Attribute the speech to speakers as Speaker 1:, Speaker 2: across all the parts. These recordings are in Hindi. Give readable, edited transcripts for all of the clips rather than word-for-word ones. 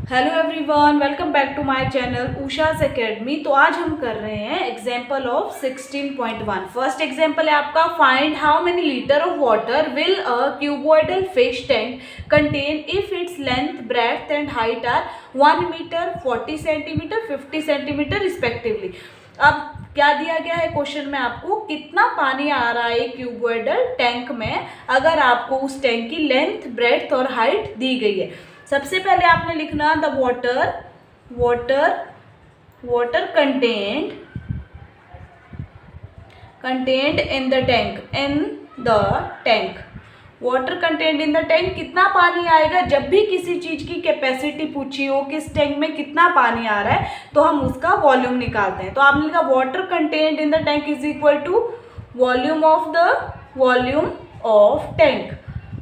Speaker 1: Hello everyone, welcome back to my channel Usha's academy. तो आज हम कर रहे हैं एग्जाम्पल ऑफ 16.1। फर्स्ट एग्जाम्पल है आपका, find how many litre of water will a cuboidal fish tank contain if its length, breadth and height are 1 metre, 40 centimetre, 50 centimetre respectively. अब क्या दिया गया है क्वेश्चन में, आपको कितना पानी आ रहा है क्यूबॉइडल टैंक में, अगर आपको उस टैंक की लेंथ, ब्रेड्थ और हाइट दी गई है। सबसे पहले आपने लिखना the water content in the tank. Water content in the tank, कितना पानी आएगा। जब भी किसी चीज की कैपेसिटी पूछी हो किस टैंक में कितना पानी आ रहा है, तो हम उसका वॉल्यूम निकालते हैं। तो आपने लिखा water content in the tank is equal to volume of tank.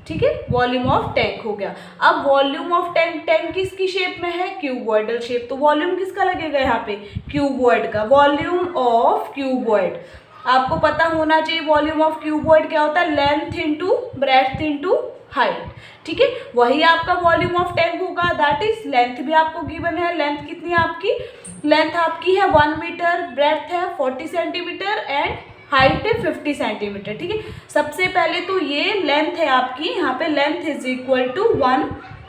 Speaker 1: ठीक है, वॉल्यूम ऑफ टैंक हो गया। अब वॉल्यूम ऑफ टैंक किसकी शेप में है, क्यूबॉइडल शेप। तो वॉल्यूम किसका लगेगा यहाँ पे, क्यूबॉइड का। वॉल्यूम ऑफ क्यूबॉइड, आपको पता होना चाहिए वॉल्यूम ऑफ क्यूबॉइड क्या होता है, length into breadth into height. ठीक है, वही आपका वॉल्यूम ऑफ टैंक होगा। दैट इज लेंथ भी आपको गिवन है। लेंथ कितनी है आपकी, लेंथ आपकी है 1 मीटर, ब्रेड्थ है 40 सेंटीमीटर एंड हाइट है 50 सेंटीमीटर। ठीक है, सबसे पहले तो ये लेंथ है आपकी, यहाँ पे length is equal to 1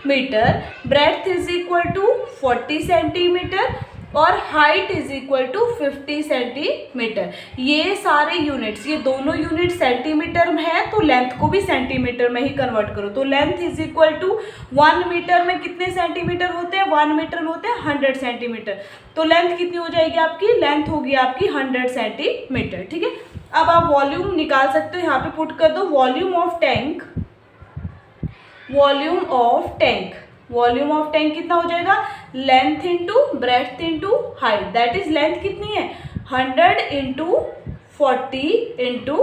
Speaker 1: metre, breadth is equal to 40 centimetre और height is equal to 50 centimetre. ये सारे यूनिट्स, ये दोनों यूनिट सेंटीमीटर में है, तो लेंथ को भी सेंटीमीटर में ही कन्वर्ट करो। तो length is equal to 1 metre में कितने सेंटीमीटर होते हैं, 1 मीटर में होते हैं 100 सेंटीमीटर। तो लेंथ कितनी हो जाएगी आपकी, लेंथ होगी आपकी 100 सेंटीमीटर। ठीक है, अब आप वॉल्यूम निकाल सकते हो, यहाँ पे पुट कर दो वॉल्यूम ऑफ टैंक कितना हो जाएगा, length into breadth into height. That is length कितनी है 100 इंटू 40 इंटू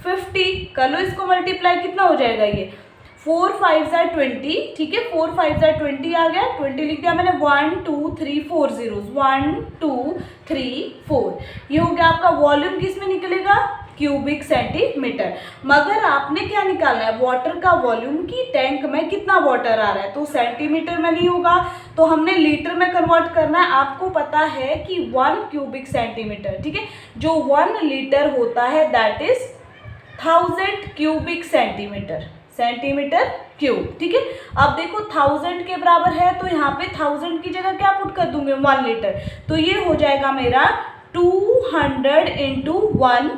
Speaker 1: 50। कर लो इसको मल्टीप्लाई, कितना हो जाएगा ये 4 5 ज़ा 20। ठीक है, 4 5 ज़ा 20 आ गया, 20 लिख दिया मैंने, 1 2 3 4 zeros, 1 2 3 4। ये हो गया आपका वॉल्यूम, किस में निकलेगा, क्यूबिक सेंटीमीटर। मगर आपने क्या निकालना है, वाटर का वॉल्यूम की टैंक में कितना वाटर आ रहा है, तो सेंटीमीटर में नहीं होगा, तो हमने लीटर में कन्वर्ट करना है। आपको पता है कि 1 क्यूबिक सेंटीमीटर, ठीक है, जो 1 लीटर होता है that is 1000 cubic centimetre cube. ठीक है, अब देखो 1000 के बराबर है, तो यहाँ पे 1000 की जगह क्या पुट कर दूंगे 1 लीटर, तो ये हो जाएगा मेरा 200 इंटू 1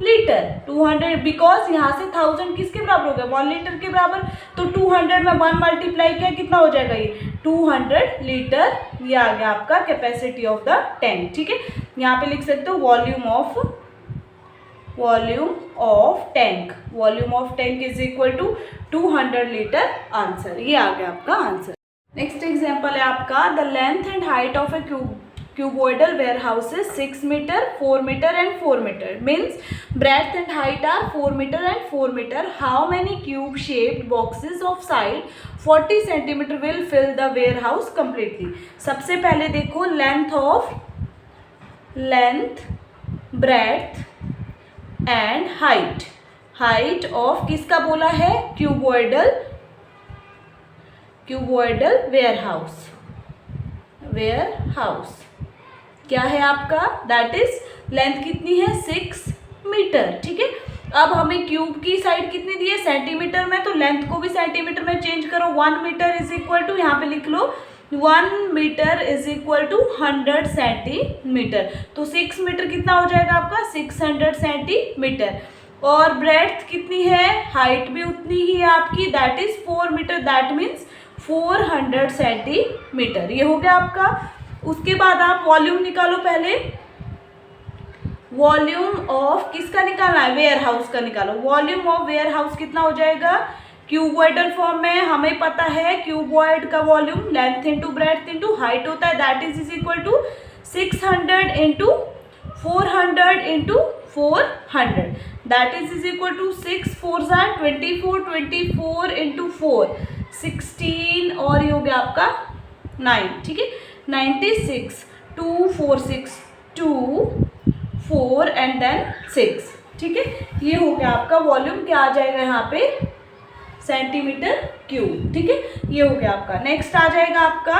Speaker 1: लीटर। 200 बिकॉज यहाँ से 1000 किसके बराबर हो गया, 1 लीटर के बराबर। तो 200 में 1 मल्टीप्लाई किया, कितना हो जाएगा ये 200 लीटर। ये आ गया आपका कैपेसिटी ऑफ द टैंक। ठीक है, यहाँ पे लिख सकते हो volume of tank is equal to 200 litre. Answer ये आ गया आपका आंसर। नेक्स्ट एग्जाम्पल है आपका, the length and height of a cuboidal warehouse is 6 meter, 4 meter and 4 meter. Means breadth and height are 4 meter and 4 meter. How many cube shaped boxes of side 40 centimeter will fill the warehouse completely? सबसे पहले देखो length, breadth and height of किसका बोला है, cuboidal warehouse क्या है आपका, दैट इज लेंथ कितनी है 6 मीटर। ठीक है, अब हमें क्यूब की साइड कितनी दी है सेंटीमीटर में, तो लेंथ को भी सेंटीमीटर में चेंज करो। 1 मीटर इज इक्वल टू, यहाँ पे लिख लो 1 metre is equal to 100 centimetre. तो 6 मीटर कितना हो जाएगा आपका 600 सेंटीमीटर। और ब्रेड्थ कितनी है, हाइट भी उतनी ही है आपकी, that is 4 metre, that means 400 centimetre. ये हो गया आपका। उसके बाद आप वॉल्यूम निकालो, पहले वॉल्यूम ऑफ किसका निकालना है, वेयर हाउस का निकालो। वॉल्यूम ऑफ वेयर हाउस कितना हो जाएगा, क्यूबॉइडल फॉर्म में हमें पता है क्यूबॉइड का volume length into breadth into height होता है, that is equal to 600 into 400 into 400, that is equal to 6 4 ज़ा 24, 24 इंटू 4 16 और ये हो गया आपका 9। ठीक है, 96 2 4 6 2 4 एंड देन 6। ठीक है, ये हो गया आपका वॉल्यूम, क्या आ जाएगा यहाँ पे सेंटीमीटर क्यूब। ठीक है, ये हो गया आपका। नेक्स्ट आ जाएगा आपका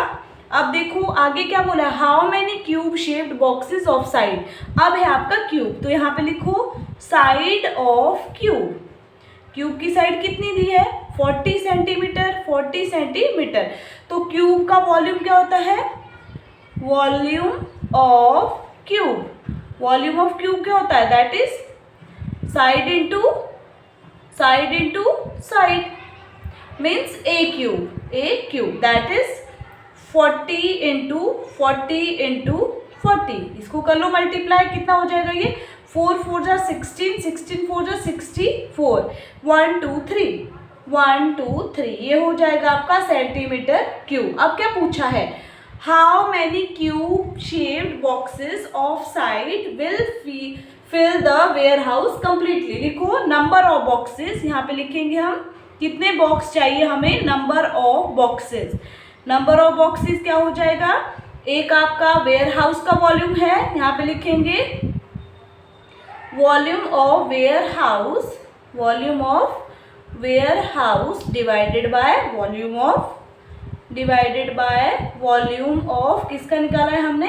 Speaker 1: अब देखो आगे क्या बोला है, how many cube shaped boxes of side. अब है आपका क्यूब, तो यहाँ पे लिखो साइड ऑफ क्यूब। क्यूब की साइड कितनी दी है 40 सेंटीमीटर, 40 सेंटीमीटर। तो क्यूब का वॉल्यूम क्या होता है, volume of cube, volume of cube क्या होता है, that is side into side, means A cube that is 40 into 40, इसको कर लो मल्टीप्लाई, कितना हो जाएगा ये 4 4 जा 16, 16 4 जा 64, 1 2 3, ये हो जाएगा आपका सेंटीमीटर क्यूब। अब क्या पूछा है, how many cube shaped boxes of side will fill the warehouse completely. लिखो नंबर ऑफ बॉक्सेस, यहाँ पे लिखेंगे हम कितने बॉक्स चाहिए हमें, number of boxes. Number of boxes क्या हो जाएगा, एक आपका वेयर हाउस का वॉल्यूम है, यहाँ पे लिखेंगे volume of warehouse divided by volume of किसका निकाला है हमने,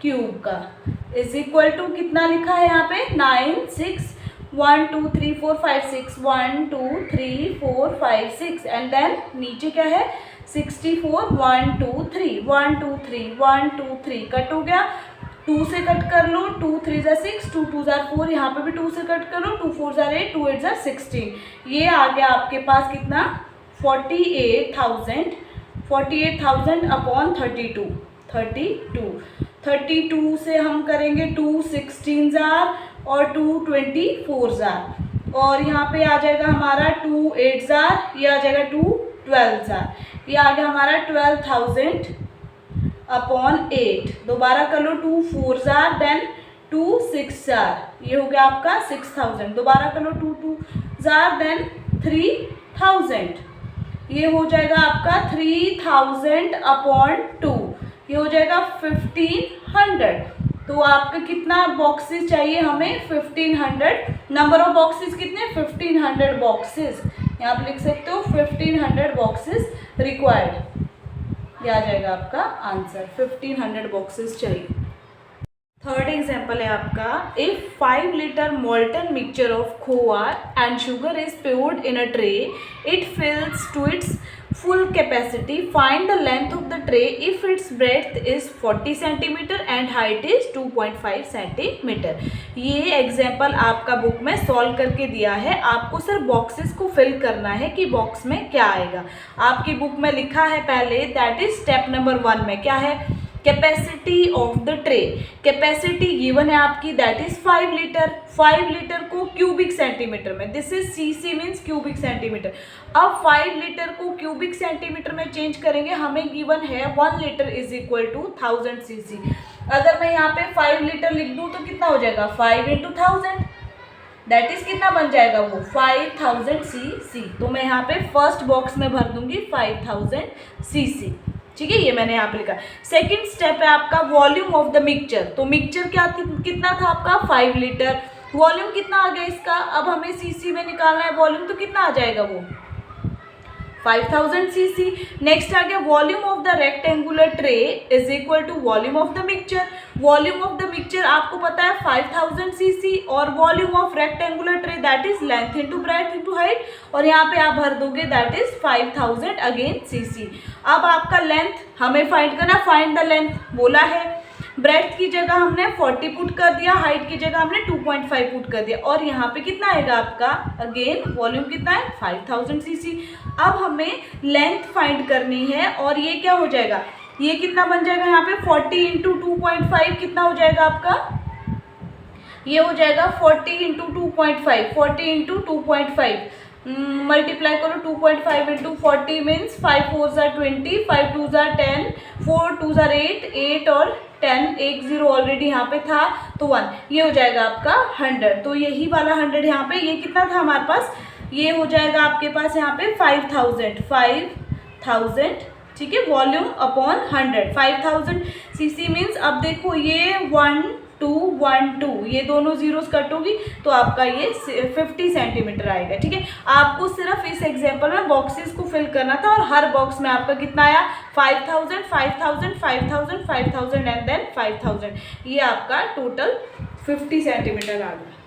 Speaker 1: क्यूब का, इज इक्वल टू कितना लिखा है यहाँ पे 9 6 1 2 3 4 5 6 1 2 3 4 5 6 एंड देन नीचे क्या है 64 1 2 3 1 2 3 1 2 3 कट हो गया, 2 से कट कर लो, 2 3 ज़ा 6 2 2 ज़ा 4, यहाँ पे भी 2 से कट कर लो, 2 4 ज़ा 8 2 8 ज़ा 16, ये आ गया आपके पास कितना 48,000 अपॉन 32 से हम करेंगे 2 16 ज़ार और 2 24 ज़ार, और यहाँ पे आ जाएगा हमारा 2 8 ज़ार, ये आ जाएगा 2 12 ज़ार, ये आ गया हमारा 12,000 अपॉन 8, दोबारा कर लो 2 4 ज़ार देन 2 6 ज़ार, ये हो गया आपका 6,000, दोबारा कर लो 2 2 ज़ार देन 3,000, ये हो जाएगा आपका 3,000 अपॉन 2, ये हो जाएगा 1,500। तो आपका कितना बॉक्सेस चाहिए हमें 1,500, नंबर ऑफ बॉक्सेस कितने 1,500 बॉक्सेस, यहाँ पे लिख सकते हो 1,500 बॉक्सेस रिक्वायर्ड, ये आ जाएगा आपका आंसर, 1,500 बॉक्सेस चाहिए। थर्ड एग्जाम्पल है आपका, if 5 litre molten mixture of khoa and sugar is poured in a tray, it fills to its full capacity. Find the length of the tray if its breadth is 40 centimeter and height is 2.5 centimeter. ये एग्जाम्पल आपका बुक में सॉल्व करके दिया है, आपको सिर्फ बॉक्सेस को फिल करना है कि बॉक्स में क्या आएगा। आपकी बुक में लिखा है पहले, दैट इज स्टेप नंबर 1 में क्या है, capacity of the tray, capacity given है आपकी दैट इज 5 लीटर, 5 लीटर को क्यूबिक सेंटीमीटर में, this is CC means cubic centimetre. अब 5 लीटर को क्यूबिक सेंटीमीटर में चेंज करेंगे, हमें गिवन है 1 litre is equal to 1000 cc. अगर मैं यहाँ पे 5 लीटर लिख दूँ तो कितना हो जाएगा 5 इंटू 1000, दैट इज कितना बन जाएगा वो 5000 सीसी। तो मैं यहाँ पे फर्स्ट बॉक्स में भर दूंगी 5000 सीसी, ठीक है, ये मैंने यहाँ पे लिखा। सेकंड स्टेप है आपका वॉल्यूम ऑफ द मिक्सचर, तो मिक्सचर क्या कितना था आपका 5 लीटर, वॉल्यूम कितना आ गया इसका, अब हमें सीसी में निकालना है वॉल्यूम, तो कितना आ जाएगा वो 5000 सीसी। नेक्स्ट आ गया volume of the rectangular tray is equal to volume of the mixture, volume of the mixture आपको पता है 5000 सीसी, और volume of rectangular tray that is length into breadth into height, और यहाँ पे आप भर दोगे दैट इज 5000 अगेन सीसी। अब आपका लेंथ हमें फाइंड करना, फाइंड द लेंथ बोला है, ब्रेड्थ की जगह हमने 40 पुट कर दिया, हाइट की जगह हमने 2.5 पुट कर दिया, और यहाँ पे कितना आएगा आपका अगेन वॉल्यूम कितना है 5000 सीसी। अब हमें लेंथ फाइंड करनी है, और ये क्या हो जाएगा, ये कितना बन जाएगा यहाँ पे 40 इंटू 2.5 कितना हो जाएगा आपका, ये हो जाएगा 40 इंटू 2.5, 40 इंटू 2.5 मल्टीप्लाई करो 2.5 इंटू 40 मीन्स 5 4 ज़ा 20, 5 2 ज़ा 10, 4 2 ज़ा 8, 8 और 10, एक जीरो ऑलरेडी यहाँ पे था तो 1, ये हो जाएगा आपका 100। तो यही वाला 100 यहाँ पे, ये कितना था हमारे पास, ये हो जाएगा आपके पास यहाँ पे 5000, ठीक है, वॉल्यूम अपॉन 100, 5000 सीसी मीन्स, अब देखो ये 1 2 1 2, ये दोनों जीरोस कट होगी तो आपका ये 50 सेंटीमीटर आएगा। ठीक है, आपको सिर्फ इस एग्जांपल में बॉक्सेस को फिल करना था और हर बॉक्स में आपका कितना आया 5000 5000 5000 5000 एंड देन 5000, ये आपका टोटल 50 सेंटीमीटर आ गया।